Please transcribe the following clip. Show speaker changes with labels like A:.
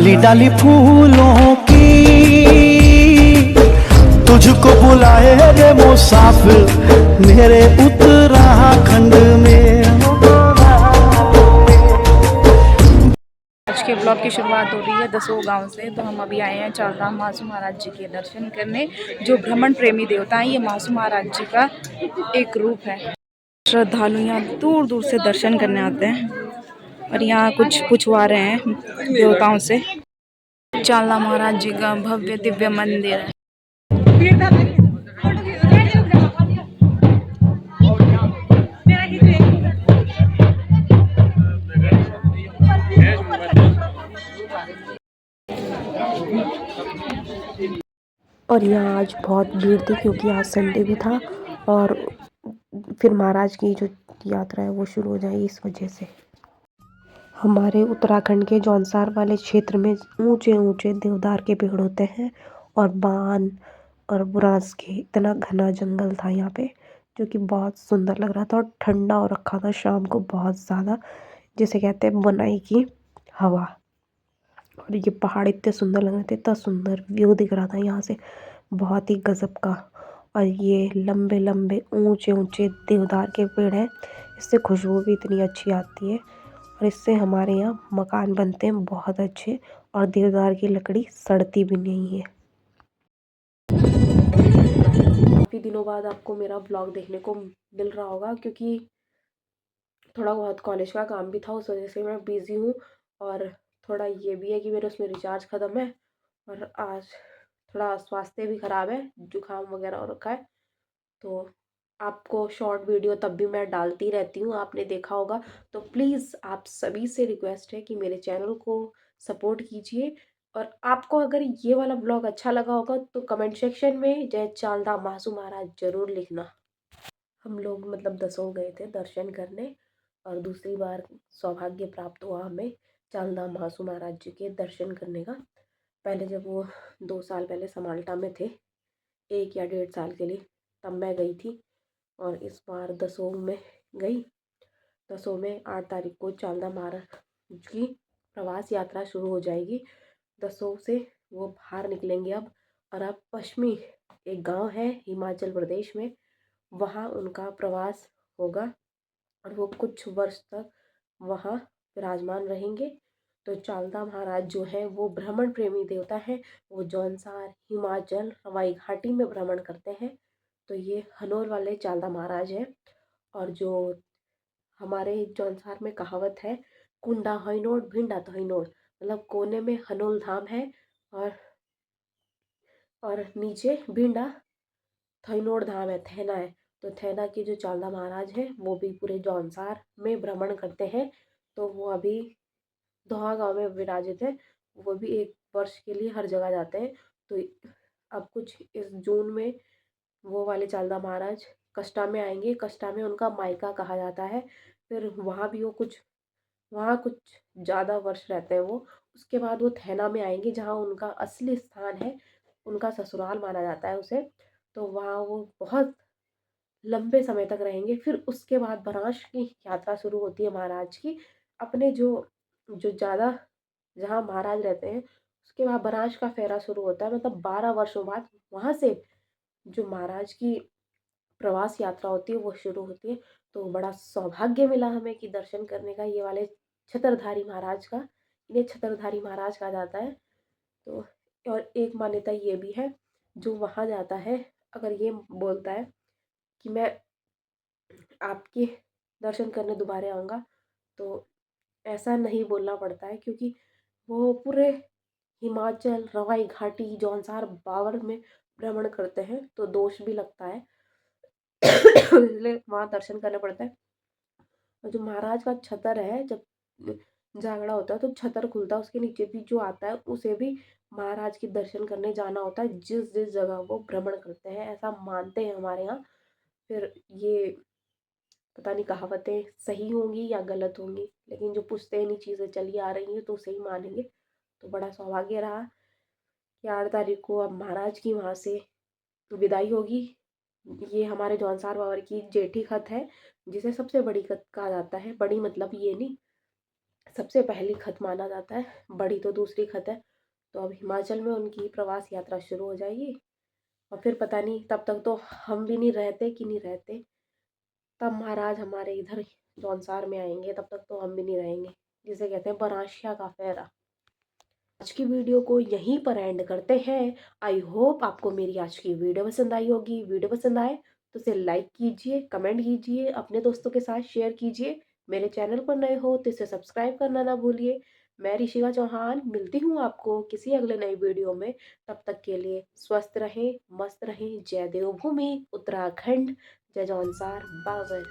A: डाली डाली फूलों की तुझको बुलाए रे मुसाफिर मेरे उत्तराखंड में।
B: आज के ब्लॉग की शुरुआत हो रही है दसों गांव से। तो हम अभी आए हैं चारधाम मासू महाराज जी के दर्शन करने, जो भ्रमण प्रेमी देवता हैं। ये मासू महाराज जी का एक रूप है। श्रद्धालु यहाँ दूर दूर से दर्शन करने आते हैं और यहाँ कुछ पूछवा रहे हैं देवताओं से। चालना महाराज जी का भव्य दिव्य मंदिर है।
C: और यहाँ आज बहुत भीड़ थी क्योंकि आज संडे भी था और फिर महाराज की जो यात्रा है वो शुरू हो जाएगी इस वजह से। हमारे उत्तराखंड के जौनसार वाले क्षेत्र में ऊंचे ऊंचे देवदार के पेड़ होते हैं और बान और बुरांस के इतना घना जंगल था यहाँ पे, जो कि बहुत सुंदर लग रहा था और ठंडा हो रखा था शाम को बहुत ज़्यादा, जिसे कहते हैं बुनाई की हवा। और ये पहाड़ इतने सुंदर लग रहे थे, इतना सुंदर व्यू दिख रहा था यहाँ से, बहुत ही गजब का। और ये लंबे लंबे ऊंचे ऊंचे देवदार के पेड़ हैं, इससे खुशबू भी इतनी अच्छी आती है और इससे हमारे यहाँ मकान बनते हैं बहुत अच्छे, और देवदार की लकड़ी सड़ती भी नहीं है। काफ़ी दिनों बाद आपको मेरा ब्लॉग देखने को मिल रहा होगा क्योंकि थोड़ा बहुत कॉलेज का काम भी था, उस वजह से मैं बिज़ी हूँ। और थोड़ा ये भी है कि मेरे उसमें रिचार्ज ख़त्म है और आज थोड़ा स्वास्थ्य भी ख़राब है, जुकाम वगैरह हो रखा है। तो आपको शॉर्ट वीडियो तब भी मैं डालती रहती हूँ, आपने देखा होगा। तो प्लीज़ आप सभी से रिक्वेस्ट है कि मेरे चैनल को सपोर्ट कीजिए। और आपको अगर ये वाला ब्लॉग अच्छा लगा होगा तो कमेंट सेक्शन में जय चालदा मासू महाराज ज़रूर लिखना। हम लोग मतलब दसों गए थे दर्शन करने और दूसरी बार सौभाग्य प्राप्त हुआ हमें चालधाम मासू महाराज जी के दर्शन करने का। पहले जब वो 2 साल पहले समाल्टा में थे, 1 या 1.5 साल के लिए, तब मैं गई थी। और इस बार दसों में गई। दसों में 8 तारीख को चालधाम महाराज की प्रवास यात्रा शुरू हो जाएगी। दसों से वो बाहर निकलेंगे अब पश्चिमी एक गांव है हिमाचल प्रदेश में, वहाँ उनका प्रवास होगा और वो कुछ वर्ष तक वहाँ विराजमान रहेंगे। तो चालदा महाराज जो है वो भ्रमण प्रेमी देवता है। वो जौनसार हिमाचल हवाई घाटी में भ्रमण करते हैं। तो ये हनोल वाले चालदा महाराज हैं। और जो हमारे जौनसार में कहावत है, कुंडा हइनोड भिंडा तहिनोड, मतलब कोने में हनोल धाम है और नीचे भिंडा थइनोड धाम है, थैना है। तो थैना के जो चालदा महाराज हैं वो भी पूरे जौनसार में भ्रमण करते हैं। तो वो अभी दोहा गांव में विराजित है। वो भी 1 वर्ष के लिए हर जगह जाते हैं। तो अब कुछ इस जून में वो वाले चालदा महाराज कष्टा में आएंगे। कष्टा में उनका मायका कहा जाता है। फिर वहाँ कुछ ज़्यादा वर्ष रहते हैं वो। उसके बाद वो थैना में आएंगे जहाँ उनका असली स्थान है, उनका ससुराल माना जाता है उसे। तो वहाँ वो बहुत लंबे समय तक रहेंगे। फिर उसके बाद बराश की यात्रा शुरू होती है महाराज की। अपने जो जो ज़्यादा जहाँ महाराज रहते हैं उसके बाद बराश का फेरा शुरू होता है, मतलब 12 वर्षों बाद वहाँ से जो महाराज की प्रवास यात्रा होती है वो शुरू होती है। तो बड़ा सौभाग्य मिला हमें कि दर्शन करने का ये वाले छत्रधारी महाराज का। इन्हें छत्रधारी महाराज कहा जाता है। तो और एक मान्यता ये भी है, जो वहाँ जाता है अगर ये बोलता है कि मैं आपके दर्शन करने दोबारा आऊँगा, तो ऐसा नहीं बोलना पड़ता है क्योंकि वो पूरे हिमाचल रवाई घाटी जौनसार बावर में भ्रमण करते हैं, तो दोष भी लगता है। इसलिए वहाँ दर्शन करना पड़ता है। और जो महाराज का छतर है, जब जागड़ा होता है तो छतर खुलता है, उसके नीचे भी जो आता है उसे भी महाराज के दर्शन करने जाना होता है, जिस जिस जगह वो भ्रमण करते हैं, ऐसा मानते हैं हमारे यहाँ। फिर ये पता नहीं कहावतें सही होंगी या गलत होंगी, लेकिन जो पुश्तैनी चीज़ें चली आ रही हैं तो सही मानेंगे। तो बड़ा सौभाग्य रहा कि 8 तारीख को अब महाराज की वहाँ से विदाई होगी। ये हमारे जौनसार बावर की जेठी खत है, जिसे सबसे बड़ी खत कहा जाता है। बड़ी मतलब ये नहीं, सबसे पहली खत माना जाता है, बड़ी तो दूसरी खत है। तो अब हिमाचल में उनकी प्रवास यात्रा शुरू हो जाएगी और फिर पता नहीं तब तक तो हम भी नहीं रहते कि नहीं रहते, तब महाराज हमारे इधर जौनसार में आएंगे, तब तक तो हम भी नहीं रहेंगे, जिसे कहते हैं बराशिया का फेरा। आज की वीडियो को यहीं पर एंड करते हैं। आई होप आपको मेरी आज की वीडियो पसंद आई होगी। वीडियो पसंद आए तो इसे लाइक कीजिए, कमेंट कीजिए, अपने दोस्तों के साथ शेयर कीजिए। मेरे चैनल पर नए हो तो इसे सब्सक्राइब करना ना भूलिए। मैं ऋषिका चौहान मिलती हूँ आपको किसी अगले नई वीडियो में। तब तक के लिए स्वस्थ रहें, मस्त रहें। जय देवभूमि उत्तराखंड, जय जौनसार, बाबर।